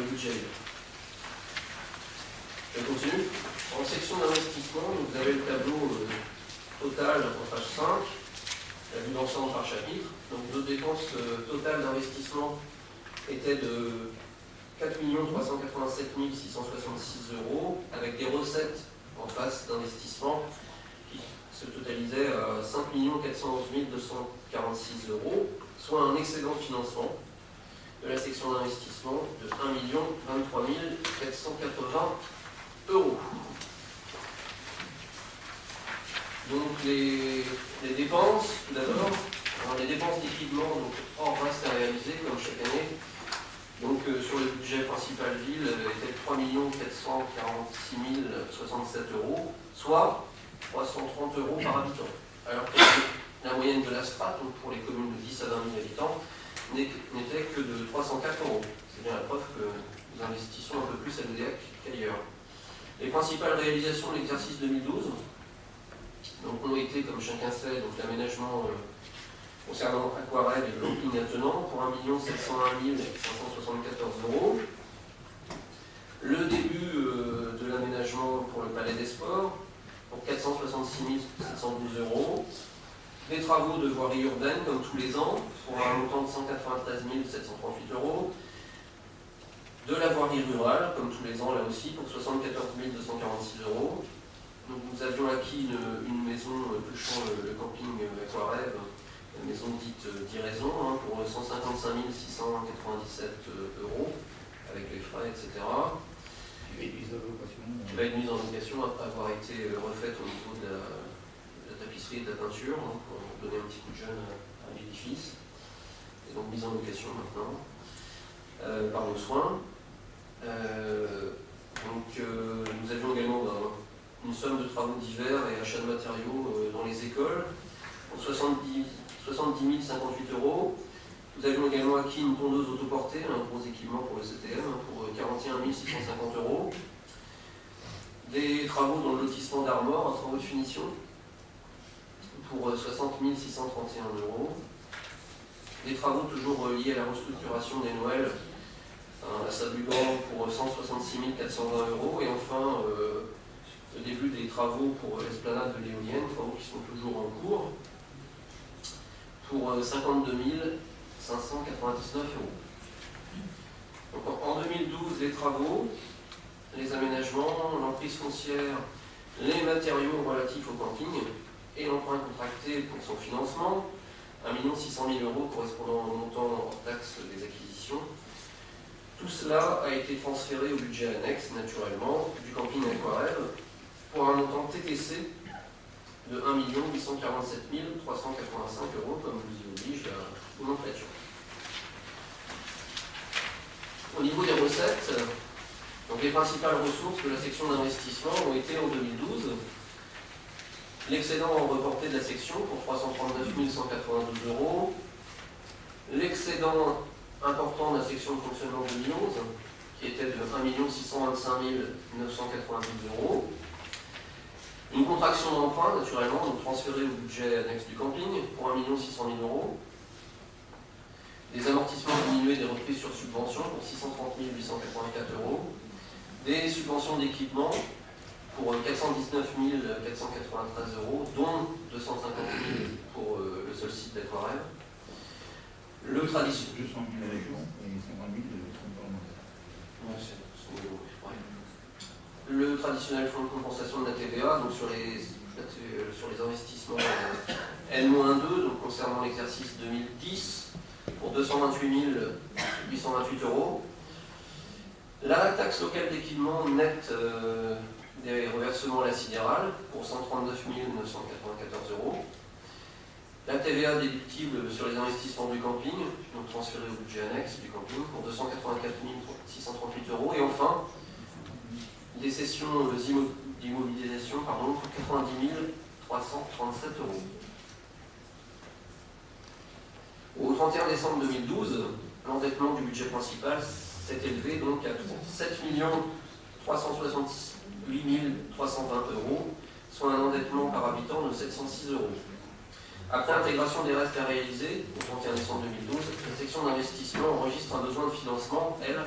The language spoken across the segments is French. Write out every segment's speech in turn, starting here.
budget. Je continue. En section d'investissement, vous avez le tableau total en page 5, la vue d'ensemble par chapitre. Donc nos dépenses totales d'investissement étaient de 4 387 666 €, avec des recettes en face d'investissement qui se totalisaient à 5 411 246 €, soit un excédent de financement de la section d'investissement de 1 023 480 €. Donc les dépenses, tout d'abord, les dépenses d'équipement hors reste à réaliser, comme chaque année, donc sur le budget principal ville, était de 3 446 067 €, soit 330 € par habitant. Alors que la moyenne de la strate, donc pour les communes de 10 à 20 000 habitants, n'était que de 304 €. C'est bien la preuve que nous investissons un peu plus à l'EDEAC qu'ailleurs. Les principales réalisations de l'exercice 2012 donc, ont été, comme chacun sait, l'aménagement concernant Aquarelle et le camping attenant pour 1 701 574 €. Le début de l'aménagement pour le Palais des Sports pour 466 712 €. Des travaux de voirie urbaine, comme tous les ans, pour un montant de 193 738 €. De la voirie rurale, comme tous les ans, là aussi, pour 74 246 €. Donc, nous avions acquis une maison touchant le camping Aquarelle, la maison dite d'Iraison, pour 155 697 €, avec les frais, etc. Qui va être mise en location. Qui va être mise en location après avoir été refaite au niveau de la tapisserie et de la peinture, pour donner un petit coup de jeune à l'édifice. Et donc mise en location maintenant, par nos soins. Nous avions également une somme de travaux divers et achat de matériaux dans les écoles pour 70 058 €. Nous avions également acquis une tondeuse autoportée, un gros équipement pour le CTM, pour 41 650 €. Des travaux dans le lotissement d'Armor, travaux de finition, pour 60 631 €. Des travaux toujours liés à la restructuration des Noëls à Saint-Lugan pour 166 420 €. Et enfin, le début des travaux pour l'esplanade de l'éolienne, travaux qui sont toujours en cours, pour 52 599 €. Donc, en 2012, les travaux, les aménagements, l'emprise foncière, les matériaux relatifs au camping et l'emprunt contracté pour son financement, 1 600 000 € correspondant au montant hors taxe des acquisitions. Tout cela a été transféré au budget annexe, naturellement, du camping Aquarelle, pour un montant TTC de 1 847 385 €, comme vous y oblige la nomenclature. Au niveau des recettes, donc les principales ressources de la section d'investissement ont été en 2012 l'excédent reporté de la section pour 339 192 €, l'excédent important de la section de fonctionnement 2011 qui était de 1 625 992 €, une contraction d'emprunt naturellement, donc transférée au budget annexe du camping pour 1 600 000 €, des amortissements diminués des reprises sur subvention pour 630 884 €, des subventions d'équipement pour 419 493 €, dont 250 000 pour le seul site d'Aquarelle. Le traditionnel. 200 000 de région et 50 000 de le traditionnel fonds de compensation de la TVA, donc sur les investissements N-2, donc concernant l'exercice 2010, pour 228 828 €. La taxe locale d'équipement nette des reversements à la sidérale pour 139 994 €. La TVA déductible sur les investissements du camping, donc transférée au budget annexe du camping pour 284 638 €. Et enfin, des cessions d'immobilisation pour 90 337 €. Au 31 décembre 2012, l'endettement du budget principal s'est élevé donc à 7 368 320 €, soit un endettement par habitant de 706 €. Après intégration des restes à réaliser, au 31 décembre 2012, la section d'investissement enregistre un besoin de financement, elle,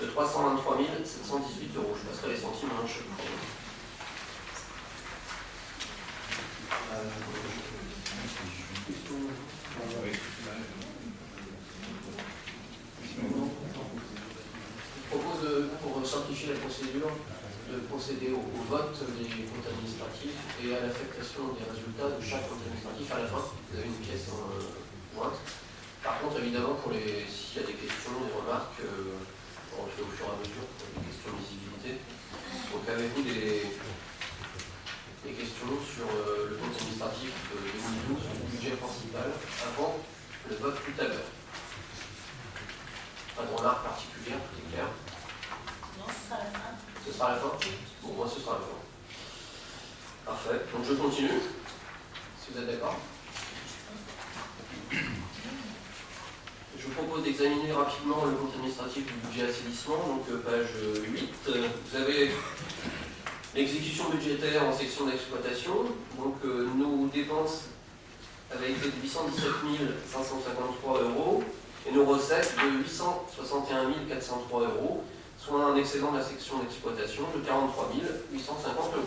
de 323 718 €. Je passerai les centimes à un chaque fois. Je propose, pour simplifier la procédure, de procéder au vote des comptes administratifs et à l'affectation des résultats de chaque compte administratif à la fin. Vous avez une pièce en jointe. Par contre, évidemment, s'il y a des questions, des remarques, on le fait au fur et à mesure pour des questions de visibilité. Donc, avez-vous des questions sur le compte administratif de 2012, le budget principal, avant le vote tout à l'heure? Pas de remarques particulières, c'est clair? Non, ce sera la fin. Ce sera la fin? Bon, moi, ce sera la fin. Parfait. Donc, je continue, si vous êtes d'accord. Je vous propose d'examiner rapidement le compte administratif du budget assainissement, donc page 8. Vous avez l'exécution budgétaire en section d'exploitation. Donc, nos dépenses avaient été de 817 553 € et nos recettes de 861 403 €, soit un excédent de la section d'exploitation de 43 850 €.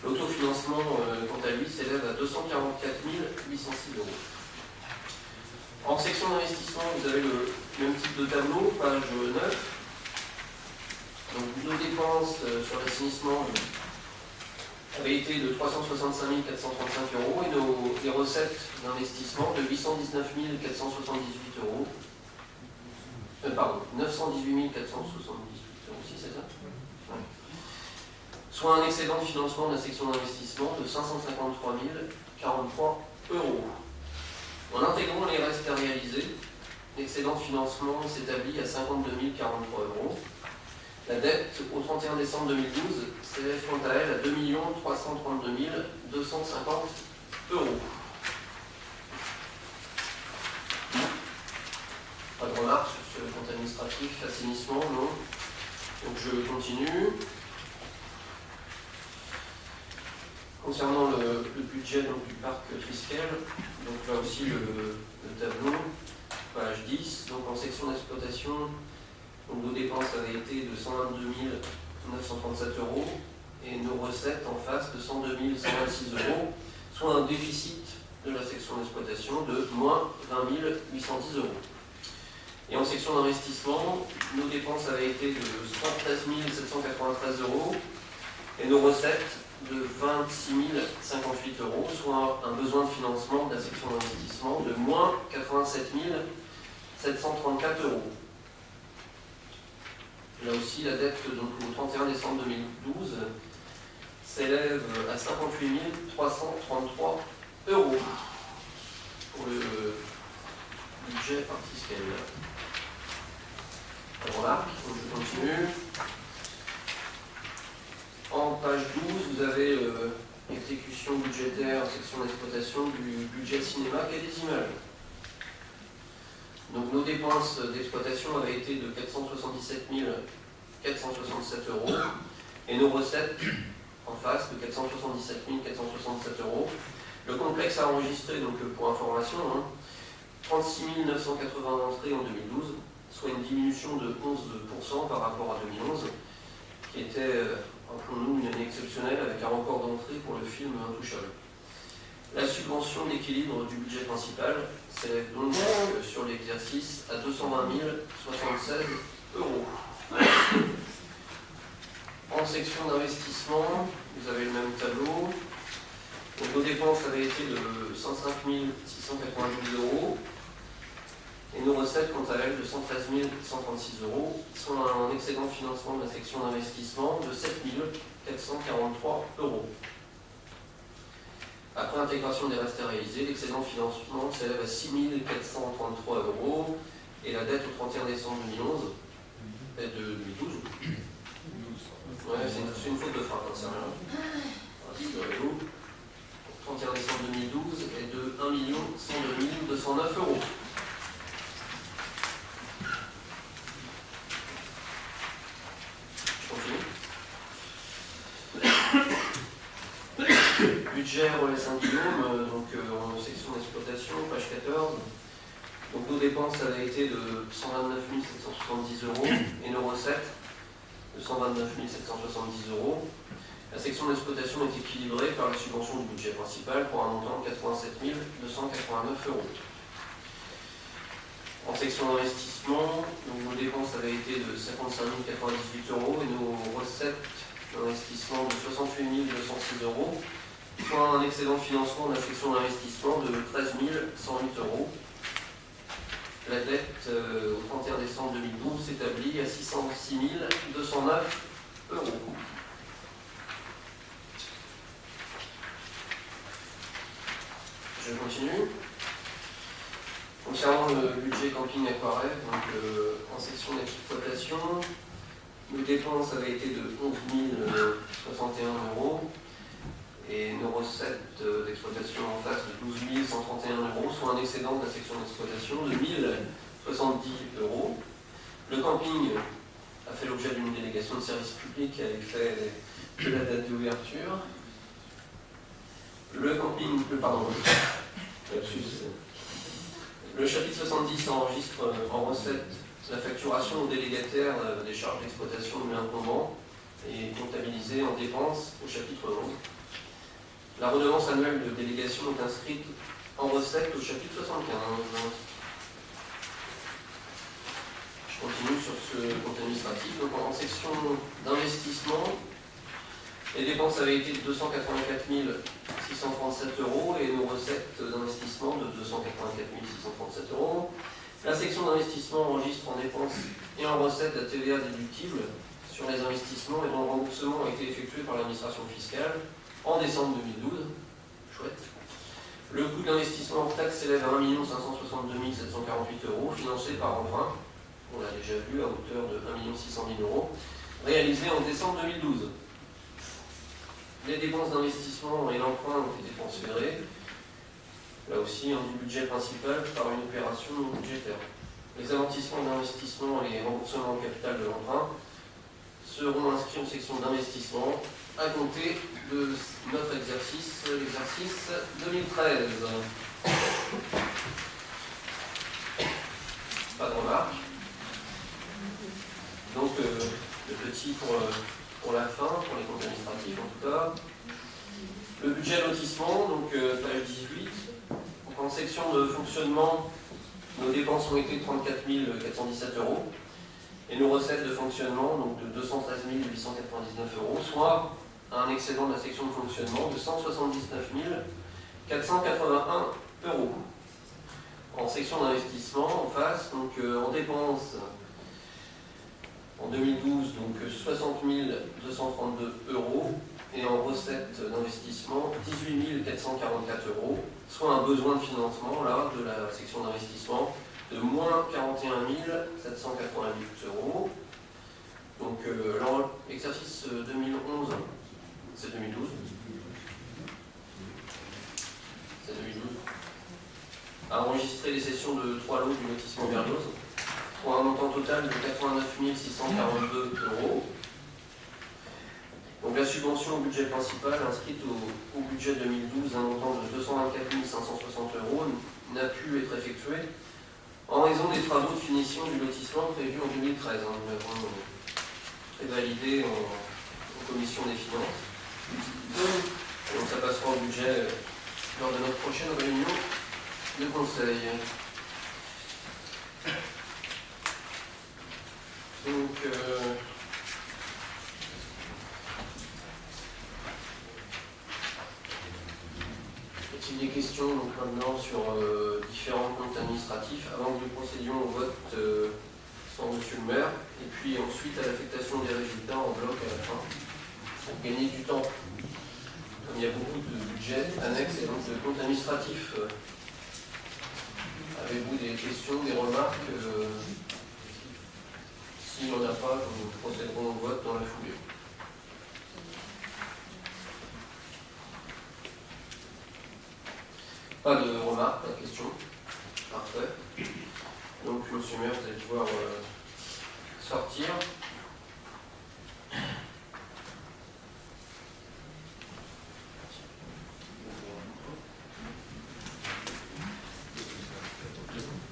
L'autofinancement, quant à lui, s'élève à 244 806 €. En section d'investissement, vous avez le même type de tableau, page 9. Donc, nos dépenses sur l'assainissement avaient été de 365 435 € et les recettes d'investissement de 819 478 €. Pardon, 918 478 €, si c'est ça, ouais. Soit un excédent de financement de la section d'investissement de 553 043 €. En intégrant les restes à réaliser, l'excédent de financement s'établit à 52 043 €. La dette au 31 décembre 2012 s'élève quant à elle à 2 332 250 €. Pas de remarques sur ce compte administratif, assainissement, non. Donc je continue. Concernant le budget donc, du parc fiscal, donc là aussi le tableau, page 10, donc en section d'exploitation, nos dépenses avaient été de 122 937 € et nos recettes en face de 102 126 €, soit un déficit de la section d'exploitation de moins 20 810 €. Et en section d'investissement, nos dépenses avaient été de 113 793 € et nos recettes de 26 058 €, soit un besoin de financement de la section d'investissement de moins 87 734 €. Là aussi, la dette donc, au 31 décembre 2012 s'élève à 58 333 € pour le budget parc fiscal. Pas de remarques, donc je continue. En page 12, vous avez l'exécution budgétaire, section d'exploitation du budget cinéma et des images. Donc nos dépenses d'exploitation avaient été de 477 467 € et nos recettes en face de 477 467 €. Le complexe a enregistré, donc pour information, 36 980 entrées en 2012, soit une diminution de 11% par rapport à 2011, qui était, pour nous, une année exceptionnelle avec un record d'entrée pour le film Intouchable. La subvention d'équilibre du budget principal s'élève donc sur l'exercice à 220 076 €. En section d'investissement, vous avez le même tableau. Donc, nos dépenses avaient été de 105 692 € et nos recettes, quant à elles, de 113 136 €, sont un excédent de financement de la section d'investissement de 7 443 €. Après intégration des restes à réaliser, l'excédent de financement s'élève à 6 433 € et la dette au 31 décembre 2011 est de 2012. Ouais, c'est une faute de frappe, c'est rien. Rassurez-vous. 31 décembre 2012 est de 1 102 209 €. Budget relais Saint-Guillaume, donc en section d'exploitation, page 14. Donc nos dépenses avaient été de 129 770 euros et nos recettes de 129 770 euros. La section d'exploitation est équilibrée par la subvention du budget principal pour un montant de 87 289 euros. En section d'investissement, nos dépenses avaient été de 55 098 euros et nos recettes d'investissement de 68 206 euros, soit un excédent de financement de la section d'investissement de 13 108 euros. La dette au 31 décembre 2012 s'établit à 606 209 euros. Je continue. Concernant le budget camping aquarelle, donc en section d'exploitation, nos dépenses avaient été de 11 061 euros et nos recettes d'exploitation en face de 12 131 euros, soit un excédent de la section d'exploitation de 1070 euros. Le camping a fait l'objet d'une délégation de service public à effet de la date d'ouverture. Le camping, le chapitre 70 enregistre en recette la facturation aux délégataires des charges d'exploitation de l'incombant et comptabilisée en dépenses au chapitre 11. La redevance annuelle de délégation est inscrite en recette au chapitre 75. Je continue sur ce compte administratif. Donc en section d'investissement, les dépenses avaient été de 284 637 euros et nos recettes d'investissement de 284 637 euros. La section d'investissement enregistre en dépenses et en recettes la TVA déductible sur les investissements et dont le remboursement a été effectué par l'administration fiscale en décembre 2012. Chouette. Le coût de l'investissement hors taxe s'élève à 1 562 748 euros, financé par emprunt, on l'a déjà vu, à hauteur de 1 600 000 euros, réalisé en décembre 2012. Les dépenses d'investissement et l'emprunt ont été transférés, là aussi, du budget principal par une opération non budgétaire. Les amortissements d'investissement et les remboursements au capital de l'emprunt seront inscrits en section d'investissement à compter de notre exercice, l'exercice 2013. Pas de remarques. Donc, le petit pour la fin, pour les comptes administratifs en tout cas. Le budget lotissement, donc page 18. Donc, en section de fonctionnement, nos dépenses ont été de 34 417 euros et nos recettes de fonctionnement donc de 213 899 euros, soit un excédent de la section de fonctionnement de 179 481 euros. En section d'investissement, en face, donc en dépenses, en 2012, donc 60 232 euros, et en recettes d'investissement, 18 444 euros, soit un besoin de financement là, de la section d'investissement de moins 41 788 euros. Donc l'exercice 2011, c'est 2012. C'est 2012. A enregistré les sessions de 3 lots du lotissement Berlioz pour un montant total de 89 642 euros. Donc la subvention au budget principal inscrite au budget 2012 un montant de 224 560 euros n'a pu être effectué en raison des travaux de finition du lotissement prévus en 2013. Nous l'avons validé en commission des finances. Donc ça passera au budget lors de notre prochaine réunion de conseil. Donc y a-t-il des questions donc, maintenant sur différents comptes administratifs avant que nous procédions au vote sans monsieur le maire et puis ensuite à l'affectation des résultats en bloc à la fin pour gagner du temps. Comme il y a beaucoup de budgets annexes et donc de comptes administratifs, avez-vous des questions, des remarques? S'il n'y en a pas, nous procéderons au vote dans la foulée. Pas de remarques, pas de questions. Parfait. Donc, monsieur le maire, vous allez pouvoir sortir.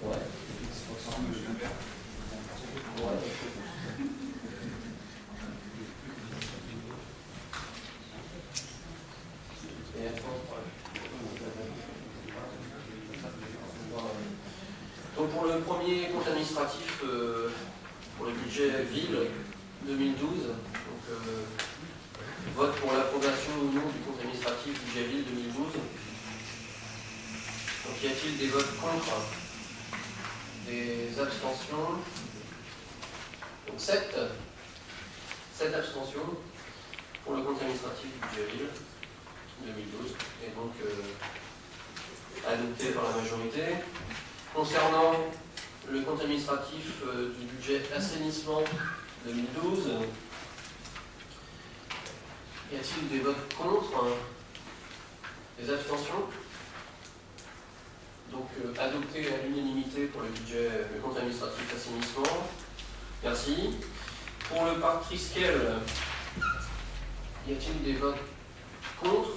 Ouais. budget ville 2012. Donc, vote pour l'approbation ou non du compte administratif budget ville 2012. Donc, y a-t-il des votes contre? Des abstentions? Donc 7 abstentions pour le compte administratif du budget ville 2012, et donc adopté par la majorité. Concernant le compte administratif du budget assainissement 2012, y a-t-il des votes contre? Des abstentions? Donc adopté à l'unanimité pour le budget, le compte administratif assainissement. Merci. Pour le parc Triskel, y a-t-il des votes contre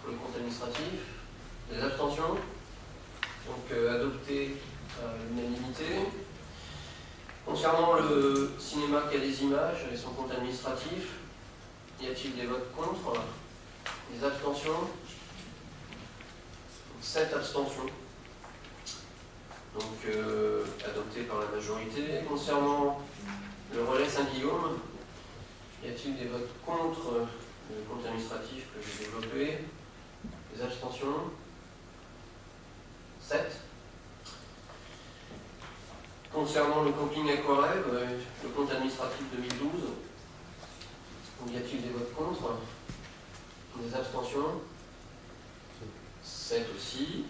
pour le compte administratif? Des abstentions? Donc adopté à l'unanimité. Concernant le cinéma Quai des Images et son compte administratif, y a-t-il des votes contre? Des abstentions? 7 abstentions. Donc adopté par la majorité. Concernant le relais Saint-Guillaume, y a-t-il des votes contre le compte administratif que j'ai développé? Des abstentions? 7. Concernant le camping Aquarêve, le compte administratif 2012, y a-t-il des votes contre? Des abstentions? 7 aussi.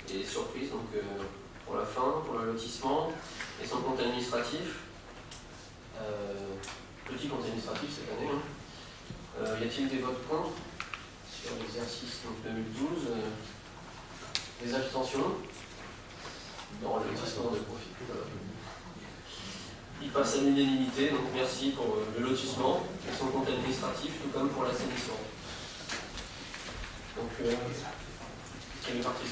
Et surprise, donc pour la fin, pour le lotissement et son compte administratif. Petit compte administratif cette année. Y a-t-il des votes contre sur l'exercice 2012? Des abstentions? Non, le lotissement de profit. Il passe à l'unanimité, donc merci pour le lotissement et son compte administratif, tout comme pour l'assainissement. Donc, quelle est le parti